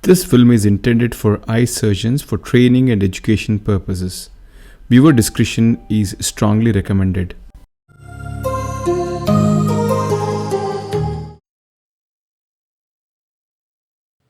This film is intended for eye surgeons for training and education purposes. Viewer discretion is strongly recommended.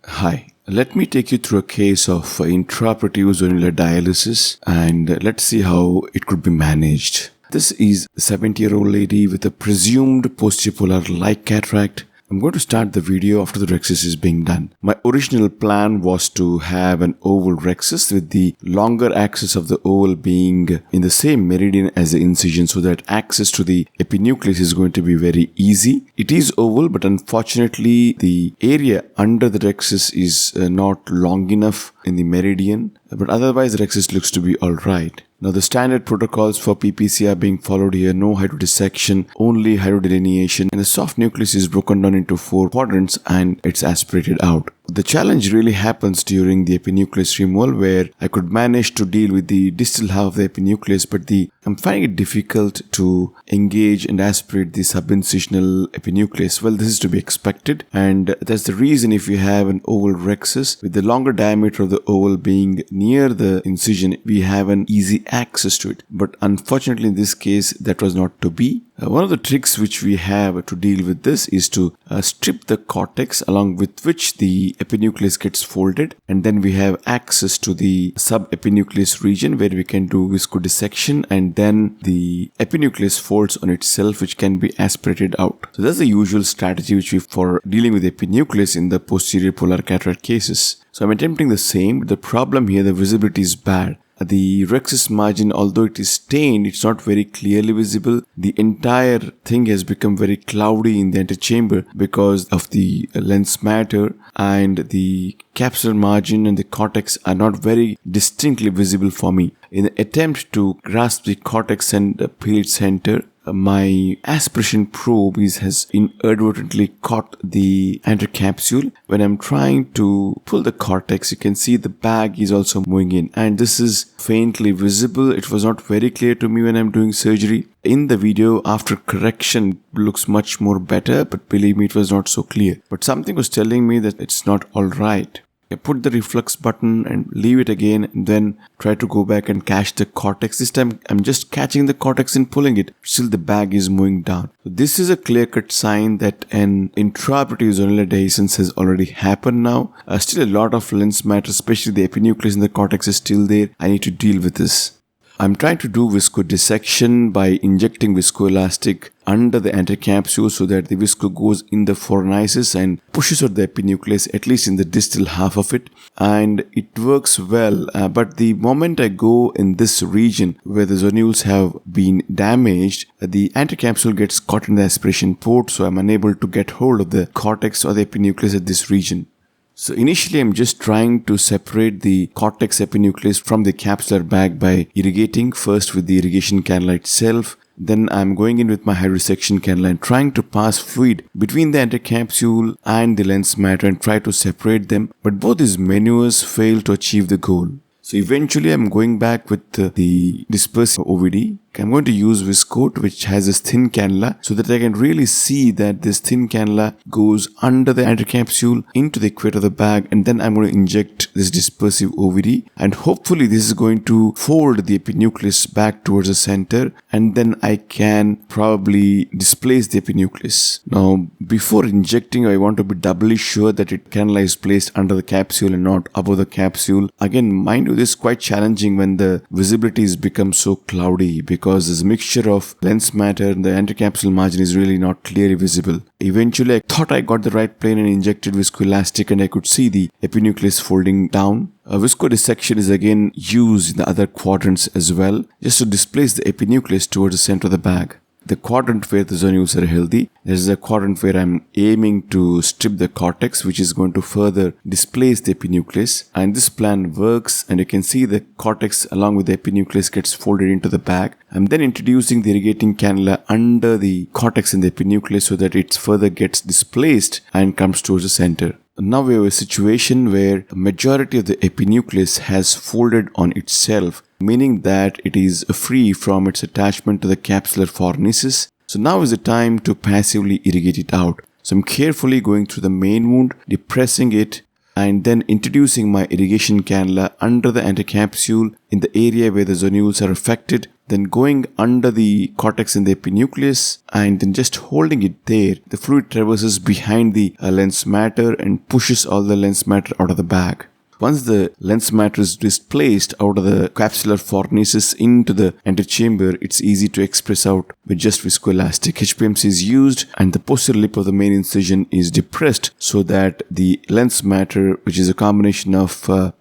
Hi, let me take you through a case of intraoperative zonular dialysis and let's see how it could be managed. This is a 70-year-old lady with a presumed posterior light cataract. I'm going to start the video after the rhexis is being done. My original plan was to have an oval rhexis with the longer axis of the oval being in the same meridian as the incision so that access to the epinucleus is going to be very easy. It is oval, but unfortunately the area under the rhexis is not long enough in the meridian, but otherwise the rhexis looks to be alright. Now the standard protocols for PPC are being followed here. No hydrodissection, only hydrodelineation, and the soft nucleus is broken down into 4 quadrants and it's aspirated out. The challenge really happens during the epinucleus removal where I could manage to deal with the distal half of the epinucleus, but I'm finding it difficult to engage and aspirate the subincisional epinucleus. Well, this is to be expected, and that's the reason if you have an oval rhexis with the longer diameter of the oval being near the incision, we have an easy access to it. But unfortunately in this case that was not to be. One of the tricks which we have to deal with this is to strip the cortex along with which the epinucleus gets folded, and then we have access to the subepinucleus region where we can do viscodissection, and then the epinucleus folds on itself which can be aspirated out. So that's the usual strategy which we for dealing with the epinucleus in the posterior polar cataract cases. So I'm attempting the same, but the problem here, the visibility is bad. The rhexis margin, although it is stained, it's not very clearly visible. The entire thing has become very cloudy in the antechamber because of the lens matter, and the capsular margin and the cortex are not very distinctly visible for me. In the attempt to grasp the cortex and peel its center, my aspiration probe has inadvertently caught the anterocapsule. When I'm trying to pull the cortex, you can see the bag is also moving in, and this is faintly visible. It was not very clear to me when I'm doing surgery. In the video, after correction, it looks much more better, but believe me, it was not so clear. But something was telling me that it's not alright. I put the reflex button and leave it again, and then try to go back and catch the cortex. This time I'm just catching the cortex and pulling it. Still the bag is moving down. So this is a clear-cut sign that an intraoperative zonular dialysis has already happened now. Still a lot of lens matter, especially the epinucleus and the cortex is still there. I need to deal with this. I'm trying to do viscodissection by injecting viscoelastic under the anterocapsule so that the visco goes in the fornices and pushes out the epinucleus, at least in the distal half of it, and it works well. But the moment I go in this region where the zonules have been damaged, the anterocapsule gets caught in the aspiration port, so I'm unable to get hold of the cortex or the epinucleus at this region. So initially I'm just trying to separate the cortex epinucleus from the capsular bag by irrigating first with the irrigation cannula itself. Then I'm going in with my hydrodissection cannula and trying to pass fluid between the anterocapsule and the lens matter and try to separate them. But both these maneuvers fail to achieve the goal. So eventually I'm going back with the dispersive OVD. I'm going to use Viscoat, which has this thin cannula, so that I can really see that this thin cannula goes under the anterocapsule into the equator of the bag, and then I'm going to inject this dispersive OVD, and hopefully this is going to fold the epinucleus back towards the center, and then I can probably displace the epinucleus. Now, before injecting, I want to be doubly sure that the cannula is placed under the capsule and not above the capsule. Again, mind you, this is quite challenging when the visibility has become so cloudy, because this mixture of lens matter and the anterocapsule margin is really not clearly visible. Eventually, I thought I got the right plane and injected viscoelastic, and I could see the epinucleus folding down. Viscodissection is again used in the other quadrants as well, just to displace the epinucleus towards the center of the bag. The quadrant where the zonules are healthy, this is a quadrant where I'm aiming to strip the cortex, which is going to further displace the epinucleus. And this plan works, and you can see the cortex along with the epinucleus gets folded into the bag. I'm then introducing the irrigating cannula under the cortex and the epinucleus so that it further gets displaced and comes towards the center. Now we have a situation where a majority of the epinucleus has folded on itself, meaning that it is free from its attachment to the capsular fornices. So now is the time to passively irrigate it out. So I'm carefully going through the main wound, depressing it, and then introducing my irrigation cannula under the anticapsule in the area where the zonules are affected, then going under the cortex in the epinucleus and then just holding it there. The fluid traverses behind the lens matter and pushes all the lens matter out of the bag. Once the lens matter is displaced out of the capsular fornices into the antechamber, it's easy to express out with just viscoelastic. HPMC is used and the posterior lip of the main incision is depressed so that the lens matter, which is a combination of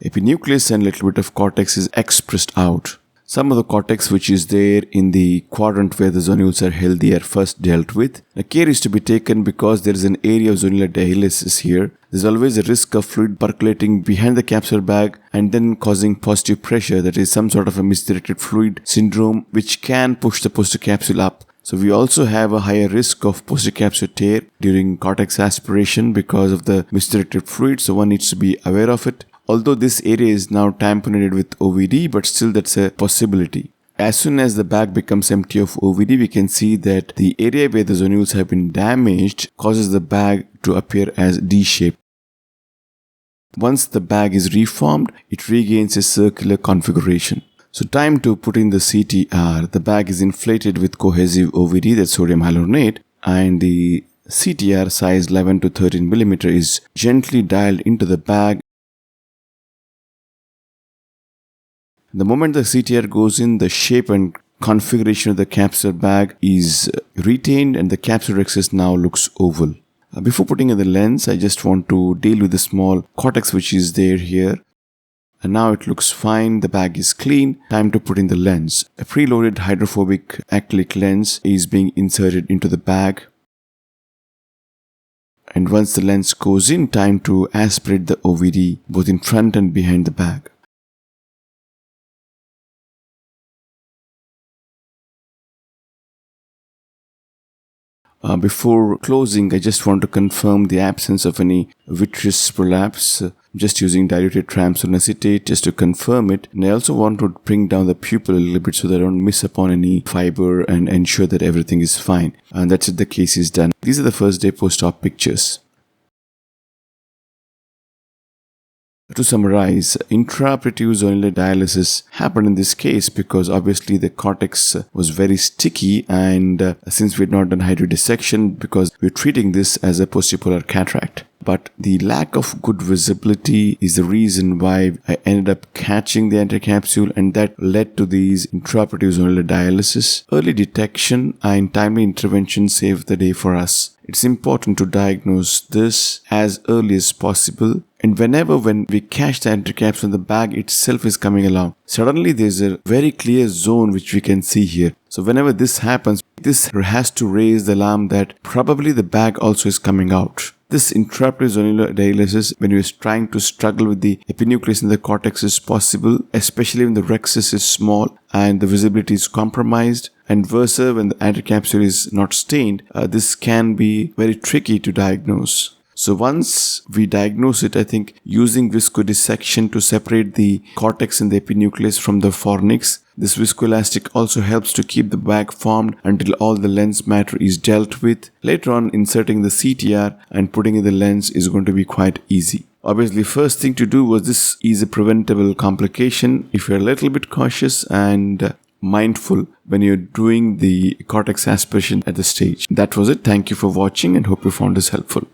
epinucleus and a little bit of cortex, is expressed out. Some of the cortex which is there in the quadrant where the zonules are healthy are first dealt with. Now, care is to be taken because there is an area of zonular dialysis here. There's always a risk of fluid percolating behind the capsular bag and then causing positive pressure, that is some sort of a misdirected fluid syndrome which can push the posterior capsule up. So we also have a higher risk of posterior capsule tear during cortex aspiration because of the misdirected fluid, so one needs to be aware of it. Although this area is now tamponated with OVD, but still that's a possibility. As soon as the bag becomes empty of OVD, we can see that the area where the zonules have been damaged causes the bag to appear as D-shaped. Once the bag is reformed, it regains a circular configuration. So time to put in the CTR. The bag is inflated with cohesive OVD, that's sodium hyaluronate, and the CTR size 11 to 13 mm is gently dialed into the bag. The moment the CTR goes in, the shape and configuration of the capsular bag is retained and the capsular axis now looks oval. Before putting in the lens, I just want to deal with the small cortex which is there here. And now it looks fine, the bag is clean, time to put in the lens. A preloaded hydrophobic acrylic lens is being inserted into the bag. And once the lens goes in, time to aspirate the OVD both in front and behind the bag. Before closing, I just want to confirm the absence of any vitreous prolapse. Just using diluted triamcinolone acetate just to confirm it. And I also want to bring down the pupil a little bit so that I don't miss upon any fiber and ensure that everything is fine. And that's it, the case is done. These are the first day post-op pictures. To summarize, intraoperative zonular dialysis happened in this case because obviously the cortex was very sticky, and since we had not done hydrodissection, because we're treating this as a postpolar cataract. But the lack of good visibility is the reason why I ended up catching the anticapsule, and that led to these intraoperative zonular dialysis. Early detection and timely intervention saved the day for us. It's important to diagnose this as early as possible, and when we catch the anticapsule, the bag itself is coming along. Suddenly there's a very clear zone which we can see here. So whenever this happens, this has to raise the alarm that probably the bag also is coming out. This intraoperative zonular dialysis, when you're trying to struggle with the epinucleus in the cortex, is possible, especially when the rhexis is small and the visibility is compromised, and versa when the anticapsule is not stained. This can be very tricky to diagnose. So once we diagnose it, I think using viscodissection to separate the cortex and the epinucleus from the fornix, this viscoelastic also helps to keep the bag formed until all the lens matter is dealt with. Later on, inserting the CTR and putting in the lens is going to be quite easy. Obviously, first thing to do was this is a preventable complication if you're a little bit cautious and mindful when you're doing the cortex aspiration at the stage. That was it. Thank you for watching and hope you found this helpful.